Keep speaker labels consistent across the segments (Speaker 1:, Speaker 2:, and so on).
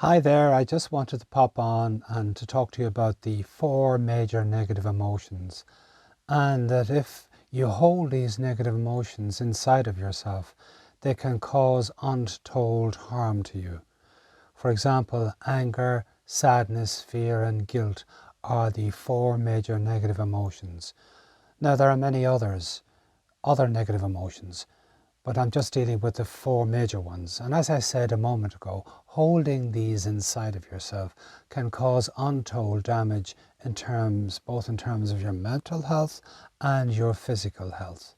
Speaker 1: Hi there, I just wanted to pop on and to talk to you about the four major negative emotions, and that if you hold these negative emotions inside of yourself, they can cause untold harm to you. For example, anger, sadness, fear and guilt are the four major negative emotions. Now there are many other negative emotions, but I'm just dealing with the four major ones. And as I said a moment ago, holding these inside of yourself can cause untold damage both in terms of your mental health and your physical health.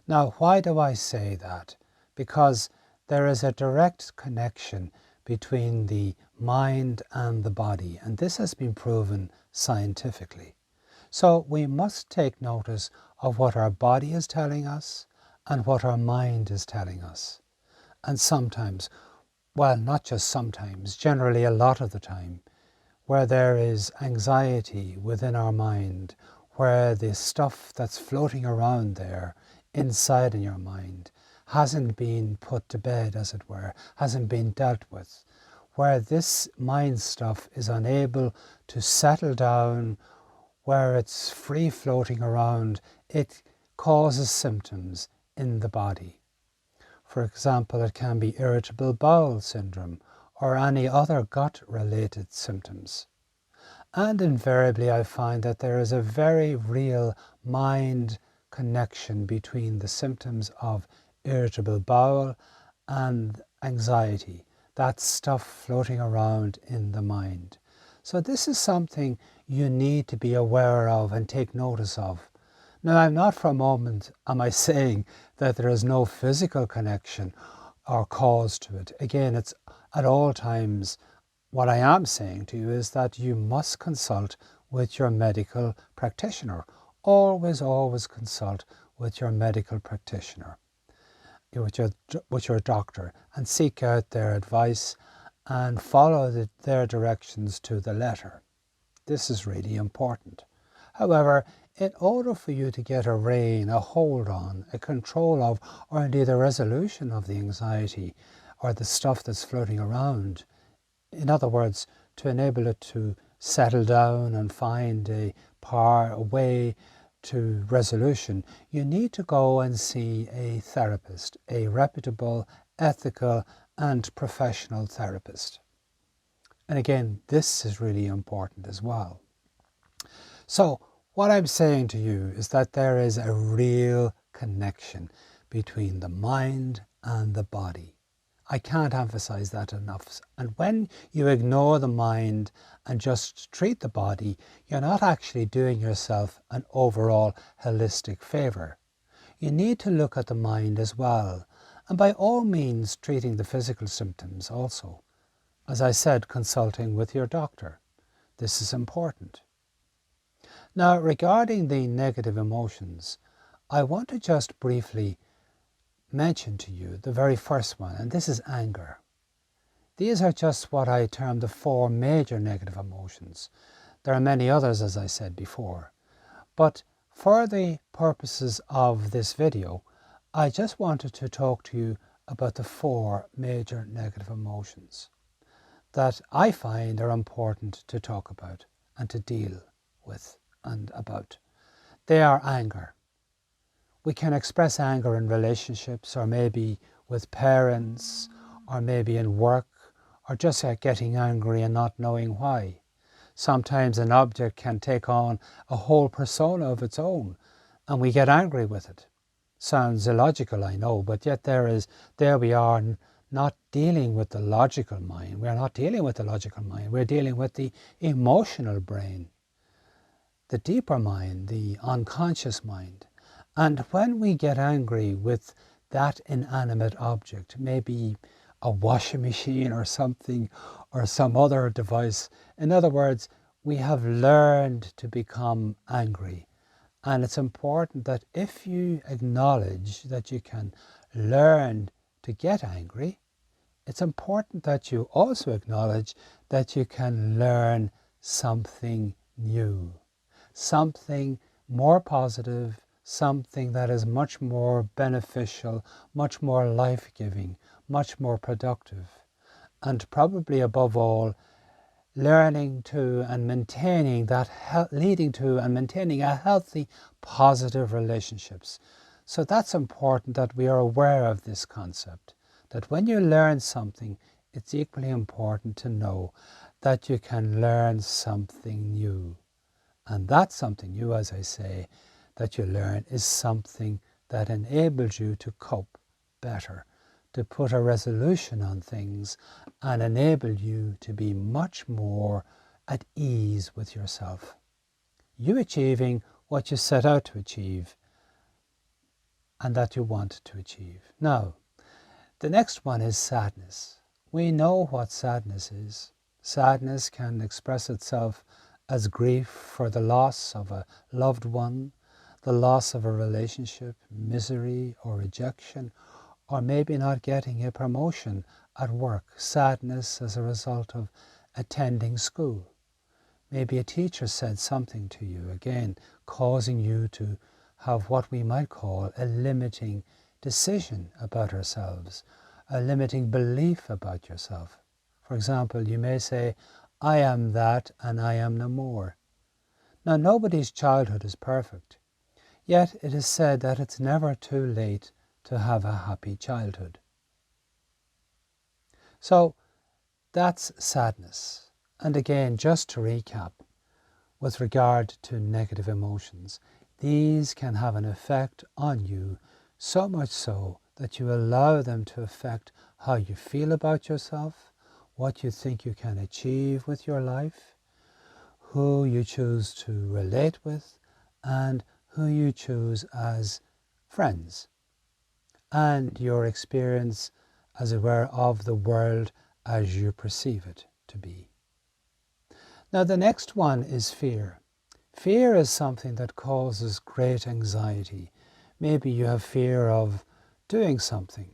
Speaker 1: Now, why do I say that? Because there is a direct connection between the mind and the body, and this has been proven scientifically. So we must take notice of what our body is telling us and what our mind is telling us. And sometimes, well, not just sometimes, generally a lot of the time, where there is anxiety within our mind, where the stuff that's floating around there inside in your mind hasn't been put to bed, as it were, hasn't been dealt with, where this mind stuff is unable to settle down, where it's free floating around, it causes symptoms in the body. For example, it can be irritable bowel syndrome or any other gut-related symptoms. And invariably I find that there is a very real mind connection between the symptoms of irritable bowel and anxiety, that stuff floating around in the mind. So this is something you need to be aware of and take notice of. Now, I'm not for a moment am I saying that there is no physical connection or cause to it. Again, it's at all times. What I am saying to you is that you must consult with your medical practitioner. Always consult with your medical practitioner, with your doctor, and seek out their advice and follow their directions to the letter. This is really important. However, in order for you to get a hold on, a control of, or indeed a resolution of the anxiety or the stuff that's floating around, in other words, to enable it to settle down and find a way to resolution, you need to go and see a therapist, a reputable, ethical and professional therapist. And again, this is really important as well. So what I'm saying to you is that there is a real connection between the mind and the body. I can't emphasize that enough. And when you ignore the mind and just treat the body, you're not actually doing yourself an overall holistic favor. You need to look at the mind as well, and by all means treating the physical symptoms also. As I said, consulting with your doctor. This is important. Now, regarding the negative emotions, I want to just briefly mention to you the very first one, and this is anger. These are just what I term the four major negative emotions. There are many others, as I said before, but for the purposes of this video, I just wanted to talk to you about the four major negative emotions that I find are important to talk about and to deal with and about. They are anger. We can express anger in relationships, or maybe with parents, or maybe in work, or just getting angry and not knowing why. Sometimes an object can take on a whole persona of its own, and we get angry with it. Sounds illogical, I know, but yet there we are, not dealing with the logical mind. We're not dealing with the logical mind. We're dealing with the emotional brain, the deeper mind, the unconscious mind. And when we get angry with that inanimate object, maybe a washing machine or something, or some other device, in other words, we have learned to become angry. And it's important that if you acknowledge that you can learn to get angry, it's important that you also acknowledge that you can learn something new, something more positive, something that is much more beneficial, much more life-giving, much more productive. and probably above all, learning to and maintaining leading to and maintaining a healthy, positive relationships. So that's important that we are aware of this concept, that when you learn something, it's equally important to know that you can learn something new. And that something new, as I say, that you learn is something that enables you to cope better, to put a resolution on things, and enable you to be much more at ease with yourself. You achieving what you set out to achieve and that you want to achieve. Now, the next one is sadness. We know what sadness is. Sadness can express itself as grief for the loss of a loved one, the loss of a relationship, misery or rejection, or maybe not getting a promotion at work, sadness as a result of attending school. Maybe a teacher said something to you, again, causing you to have what we might call a limiting decision about ourselves, a limiting belief about yourself. For example, you may say, I am that and I am no more. Now, nobody's childhood is perfect, yet it is said that it's never too late to have a happy childhood. So that's sadness. And again, just to recap, with regard to negative emotions, these can have an effect on you, so much so that you allow them to affect how you feel about yourself, what you think you can achieve with your life, who you choose to relate with, and who you choose as friends, and your experience, as it were, of the world as you perceive it to be. Now, the next one is fear. Fear is something that causes great anxiety. Maybe you have fear of doing something.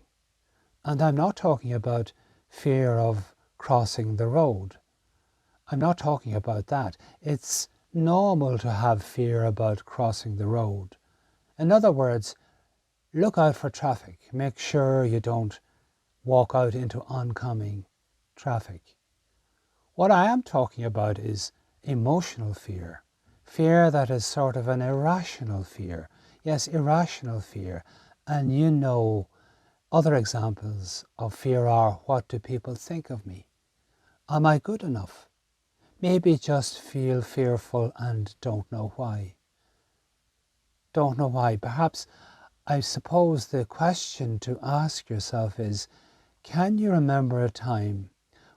Speaker 1: And I'm not talking about fear of crossing the road. I'm not talking about that. It's normal to have fear about crossing the road. In other words, look out for traffic. Make sure you don't walk out into oncoming traffic. What I am talking about is emotional fear. Fear that is sort of an irrational fear. Yes, irrational fear. And you know, other examples of fear are, what do people think of me? Am I good enough? Maybe just feel fearful and don't know why. Don't know why. Perhaps, I suppose the question to ask yourself is, can you remember a time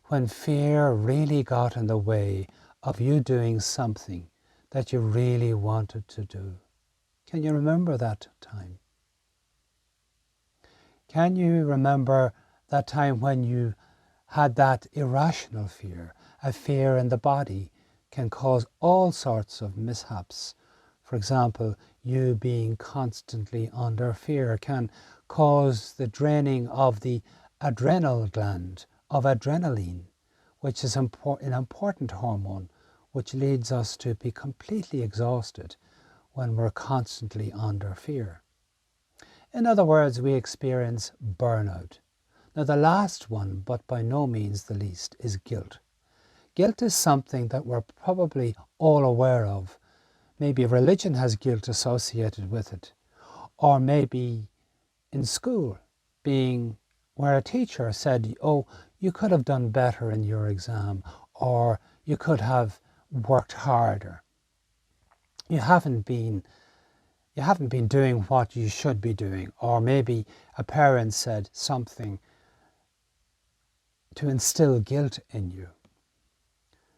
Speaker 1: when fear really got in the way of you doing something that you really wanted to do? Can you remember that time? Can you remember that time when you had that irrational fear? A fear in the body can cause all sorts of mishaps. For example, you being constantly under fear can cause the draining of the adrenal gland of adrenaline, which is an important hormone, which leads us to be completely exhausted when we're constantly under fear. In other words, we experience burnout. Now, the last one, but by no means the least, is guilt. Guilt is something that we're probably all aware of. Maybe religion has guilt associated with it, or maybe in school, being where a teacher said, oh, you could have done better in your exam, or you could have worked harder. You haven't been doing what you should be doing. Or maybe a parent said something to instill guilt in you.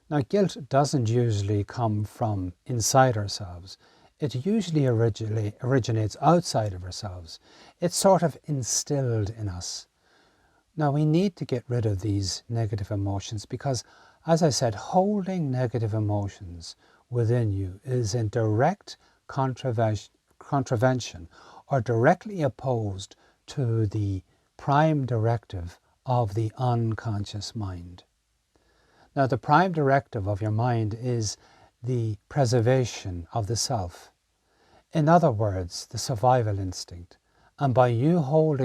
Speaker 1: Now, guilt doesn't usually come from inside ourselves. It usually originates outside of ourselves. It's sort of instilled in us. Now, we need to get rid of these negative emotions because, as I said, holding negative emotions within you is in direct contravention or directly opposed to the prime directive of the unconscious mind. Now, the prime directive of your mind is the preservation of the self. In other words, the survival instinct. And by you holding